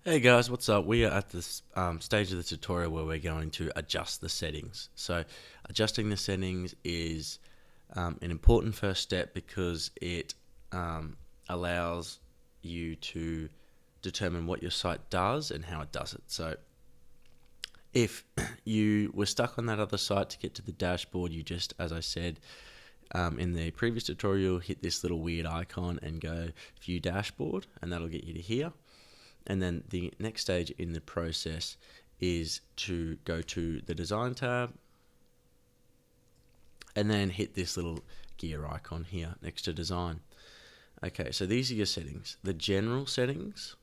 Hey guys, what's up? We are at this stage of the tutorial where we're going to adjust the settings. So adjusting the settings is an important first step because it allows you to determine what your site does and how it does it. So if you were stuck on that other site to get to the dashboard, you just, as I said in the previous tutorial, hit this little weird icon and go view dashboard, and that'll get you to here. And then the next stage in the process is to go to the design tab and then hit this little gear icon here next to design. Okay, so these are your settings. The general settings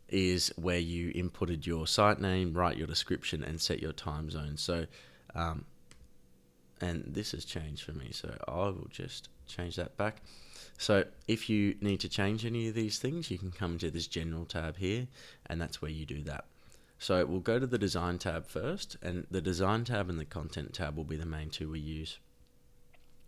is where you inputted your site name, write your description, and set your time zone. So, and this has changed for me, so I will just change that back. So if you need to change any of these things, you can come to this general tab here, and that's where you do that. So we'll go to the design tab first, and the design tab and the content tab will be the main two we use.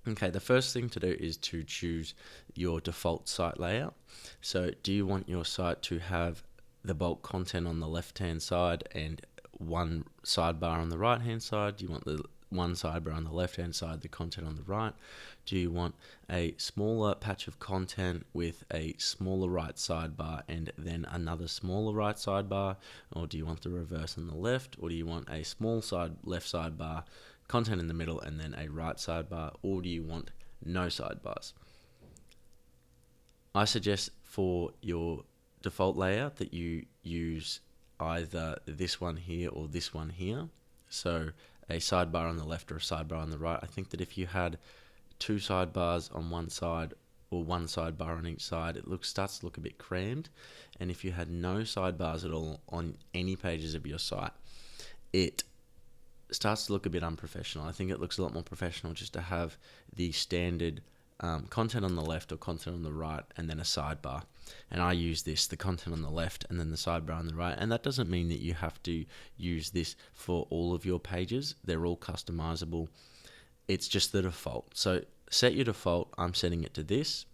Okay, the first thing to do is to choose your default site layout. So do you want your site to have the bulk content on the left hand side and one sidebar on the right hand side? Do you want the one sidebar on the left hand side, the content on the right? Do you want a smaller patch of content with a smaller right sidebar and then another smaller right sidebar? Or do you want the reverse on the left? Or do you want a small left sidebar, content in the middle, and then a right sidebar? Or do you want no sidebars? I suggest for your default layout that you use either this one here or this one here. So a sidebar on the left or a sidebar on the right. I think that if you had two sidebars on one side or one sidebar on each side, it starts to look a bit crammed. And if you had no sidebars at all on any pages of your site, it starts to look a bit unprofessional. I think it looks a lot more professional just to have the standard content on the left or content on the right and then a sidebar. And I use the content on the left and then the sidebar on the right. And that doesn't mean that you have to use this for all of your pages. They're all customizable. It's just the default. So set your default. I'm setting it to this.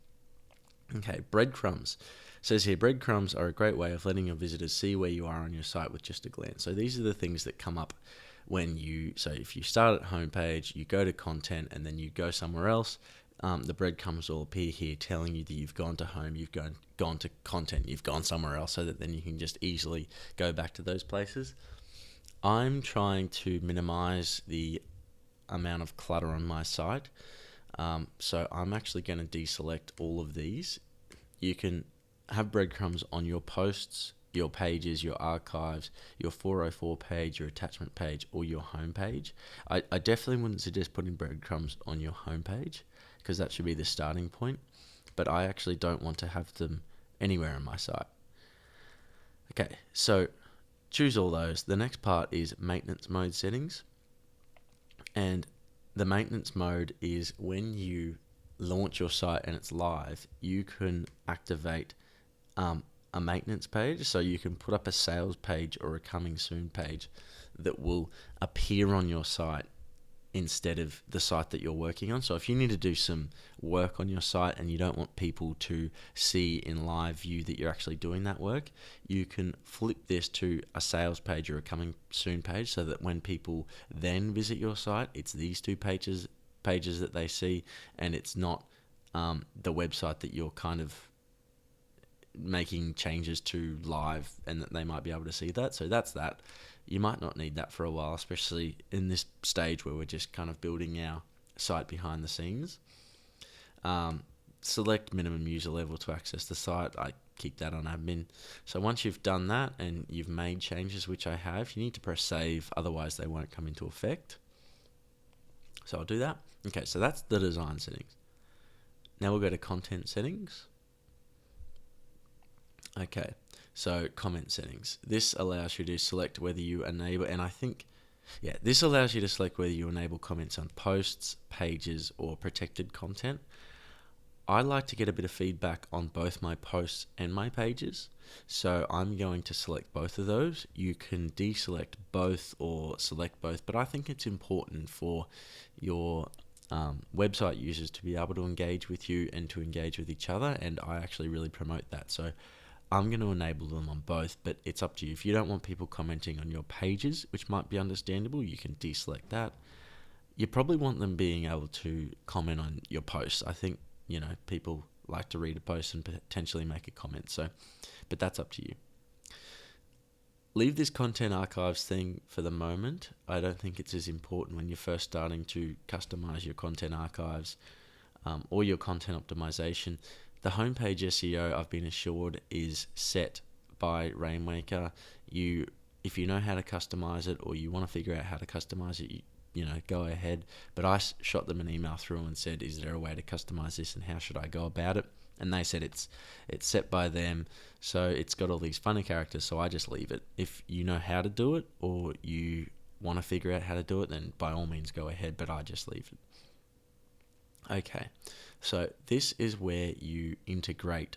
Okay, breadcrumbs. It says here, breadcrumbs are a great way of letting your visitors see where you are on your site with just a glance. So these are the things that come up when so if you start at homepage, you go to content, and then you go somewhere else, the breadcrumbs will appear here telling you that you've gone to home, you've gone to content, you've gone somewhere else, so that then you can just easily go back to those places. I'm trying to minimize the amount of clutter on my site, so I'm actually going to deselect all of these. You can have breadcrumbs on your posts, your pages, your archives, your 404 page, your attachment page, or your home page. I definitely wouldn't suggest putting breadcrumbs on your home page, because that should be the starting point, but I actually don't want to have them anywhere on my site. Okay, so choose all those. The next part is maintenance mode settings, and the maintenance mode is when you launch your site and it's live, you can activate a maintenance page, so you can put up a sales page or a coming soon page that will appear on your site instead of the site that you're working on. So if you need to do some work on your site and you don't want people to see in live view that you're actually doing that work, you can flip this to a sales page or a coming soon page, so that when people then visit your site, it's these two pages that they see, and it's not the website that you're kind of making changes to live, and that they might be able to see that. So that's that. You might not need that for a while, especially in this stage where we're just kind of building our site behind the scenes. Select minimum user level to access the site. I keep that on admin. So once you've done that and you've made changes, which I have, you need to press save, otherwise they won't come into effect. So I'll do that. Okay, so that's the design settings. Now we'll go to content settings. Okay, so comment settings. This allows you to select whether you enable, and I think, this allows you to select whether you enable comments on posts, pages, or protected content. I like to get a bit of feedback on both my posts and my pages, so I'm going to select both of those. You can deselect both or select both, but I think it's important for your website users to be able to engage with you and to engage with each other, and I actually really promote that. So I'm going to enable them on both, but it's up to you. If you don't want people commenting on your pages, which might be understandable, you can deselect that. You probably want them being able to comment on your posts. I think, people like to read a post and potentially make a comment. So, but that's up to you. Leave this content archives thing for the moment. I don't think it's as important when you're first starting to customize your content archives or your content optimization. The homepage SEO, I've been assured, is set by Rainmaker. If you know how to customize it, or you want to figure out how to customize it, go ahead. But I shot them an email through and said, is there a way to customize this, and how should I go about it? And they said it's set by them, so it's got all these funny characters, so I just leave it. If you know how to do it, or you want to figure out how to do it, then by all means go ahead, but I just leave it. Okay, so this is where you integrate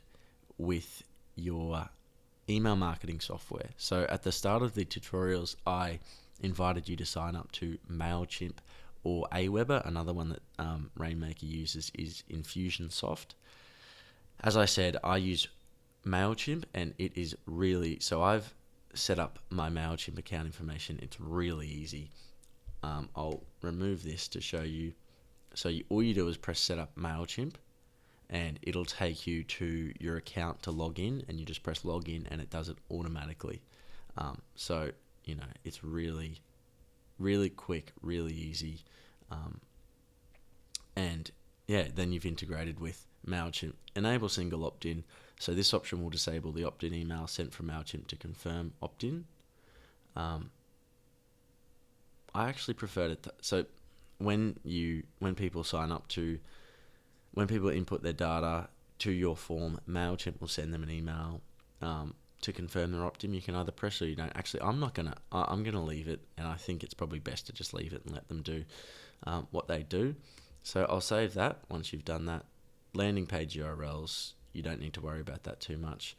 with your email marketing software. So at the start of the tutorials, I invited you to sign up to MailChimp or Aweber. Another one that Rainmaker uses is Infusionsoft. As I said, I use MailChimp, and it is really... So I've set up my MailChimp account information. It's really easy. I'll remove this to show you. So all you do is press set up MailChimp, and it'll take you to your account to log in, and you just press login, and it does it automatically. So, it's really, really quick, really easy. And yeah, then you've integrated with MailChimp. Enable single opt-in. So this option will disable the opt-in email sent from MailChimp to confirm opt-in. I actually prefer it. So when people input their data to your form, MailChimp will send them an email to confirm their opt-in. You can either press or you don't. Actually, I'm gonna leave it, and I think it's probably best to just leave it and let them do what they do. So I'll save that once you've done that. Landing page URLs, you don't need to worry about that too much.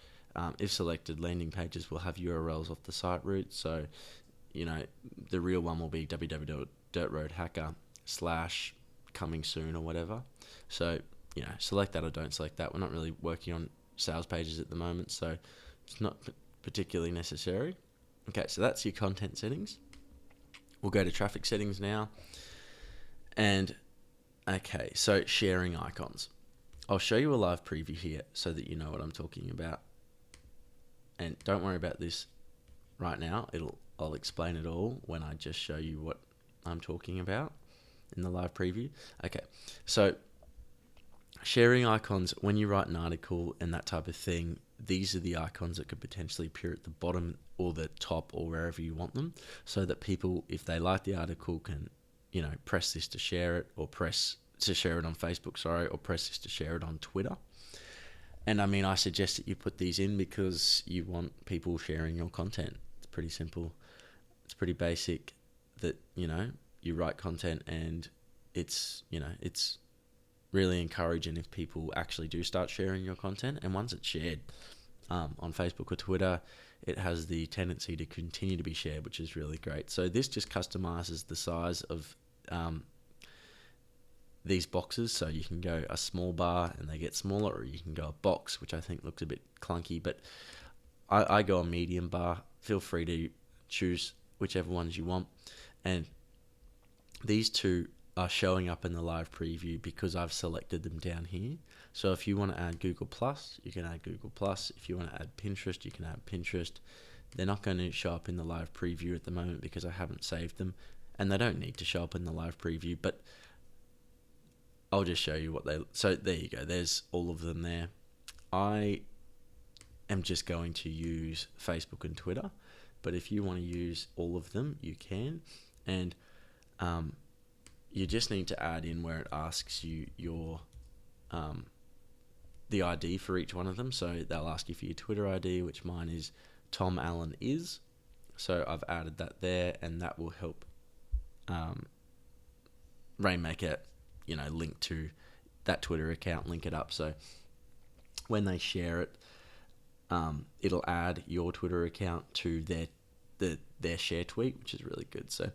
If selected, landing pages will have URLs off the site route. So, the real one will be www.dirtroadhacker/coming soon or whatever. So, select that or don't select that. We're not really working on sales pages at the moment, so it's not particularly necessary. Okay, so that's your content settings. We'll go to traffic settings now. And, okay, so sharing icons. I'll show you a live preview here so that you know what I'm talking about. And don't worry about this right now. I'll explain it all when I just show you what I'm talking about in the live preview. Okay, so sharing icons, when you write an article and that type of thing, these are the icons that could potentially appear at the bottom or the top or wherever you want them, so that people, if they like the article, can, press this to share it, or press to share it on Facebook, or press this to share it on Twitter. And I suggest that you put these in because you want people sharing your content. It's pretty simple. It's pretty basic that, you write content, and it's really encouraging if people actually do start sharing your content. And once it's shared on Facebook or Twitter, it has the tendency to continue to be shared, which is really great. So this just customizes the size of these boxes. So you can go a small bar and they get smaller, or you can go a box, which I think looks a bit clunky, but I go a medium bar. Feel free to choose whichever ones you want. And these two are showing up in the live preview because I've selected them down here. So if you want to add Google+, you can add Google+. If you want to add Pinterest, you can add Pinterest. They're not going to show up in the live preview at the moment because I haven't saved them, and they don't need to show up in the live preview, but I'll just show you what so there you go. There's all of them there. I am just going to use Facebook and Twitter, but if you want to use all of them, you can. And you just need to add in where it asks you your the ID for each one of them. So they'll ask you for your Twitter ID, which mine is Tom Allen is. So I've added that there, and that will help Rainmaker, link to that Twitter account, link it up. So when they share it, it'll add your Twitter account to their share tweet, which is really good. So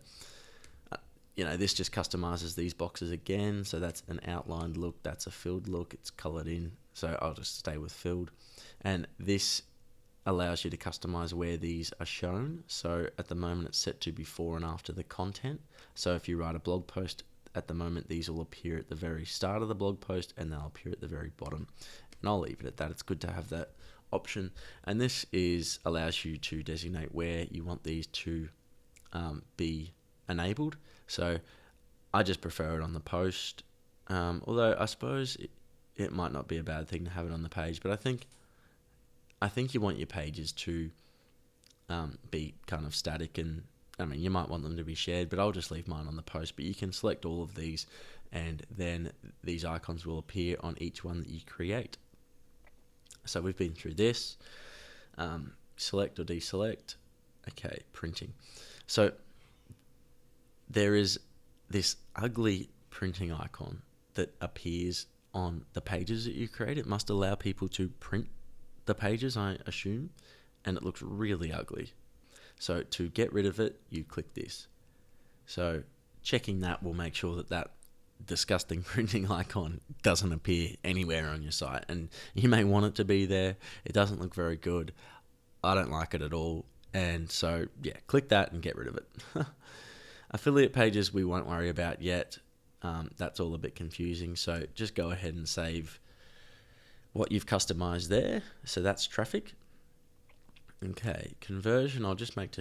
this just customizes these boxes again. So that's an outlined look, that's a filled look, it's colored in. So I'll just stay with filled. And this allows you to customize where these are shown. So at the moment it's set to before and after the content. So if you write a blog post at the moment, these will appear at the very start of the blog post and they'll appear at the very bottom. And I'll leave it at that. It's good to have that option. And this allows you to designate where you want these to be enabled. So I just prefer it on the post, although I suppose it might not be a bad thing to have it on the page, but I think you want your pages to be kind of static, and I mean, you might want them to be shared, but I'll just leave mine on the post. But you can select all of these, and then these icons will appear on each one that you create. So we've been through this. Select or deselect. Okay, printing. So there is this ugly printing icon that appears on the pages that you create. It must allow people to print the pages, I assume, and it looks really ugly. So to get rid of it, you click this. So checking that will make sure that that disgusting printing icon doesn't appear anywhere on your site. And you may want it to be there. It doesn't look very good. I don't like it at all. And so, yeah, click that and get rid of it. Affiliate pages we won't worry about yet. That's all a bit confusing. So just go ahead and save what you've customized there. So that's traffic. Okay, conversion, I'll just make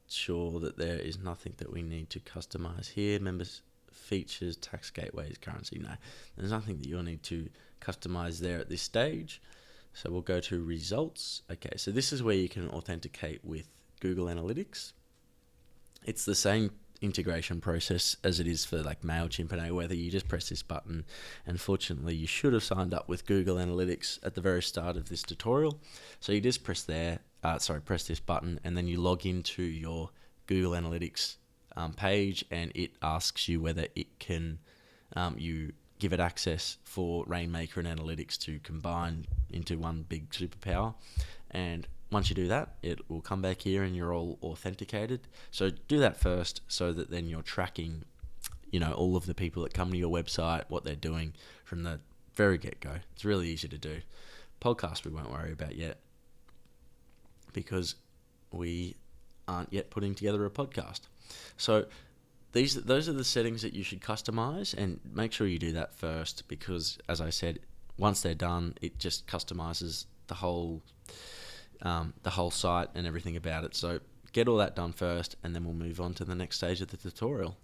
sure that there is nothing that we need to customize here. Members, features, tax gateways, currency. No, there's nothing that you'll need to customize there at this stage. So we'll go to results. Okay, so this is where you can authenticate with Google Analytics. It's the same integration process as it is for like MailChimp and Aweather. You just press this button, and fortunately you should have signed up with Google Analytics at the very start of this tutorial. So you just press press this button, and then you log into your Google Analytics page, and it asks you whether it can you give it access for Rainmaker and Analytics to combine into one big superpower. And once you do that, it will come back here and you're all authenticated. So do that first, so that then you're tracking, all of the people that come to your website, what they're doing from the very get-go. It's really easy to do. Podcast we won't worry about yet, because we aren't yet putting together a podcast. So those are the settings that you should customize, and make sure you do that first, because as I said, once they're done, it just customizes the whole site and everything about it. So get all that done first, and then we'll move on to the next stage of the tutorial.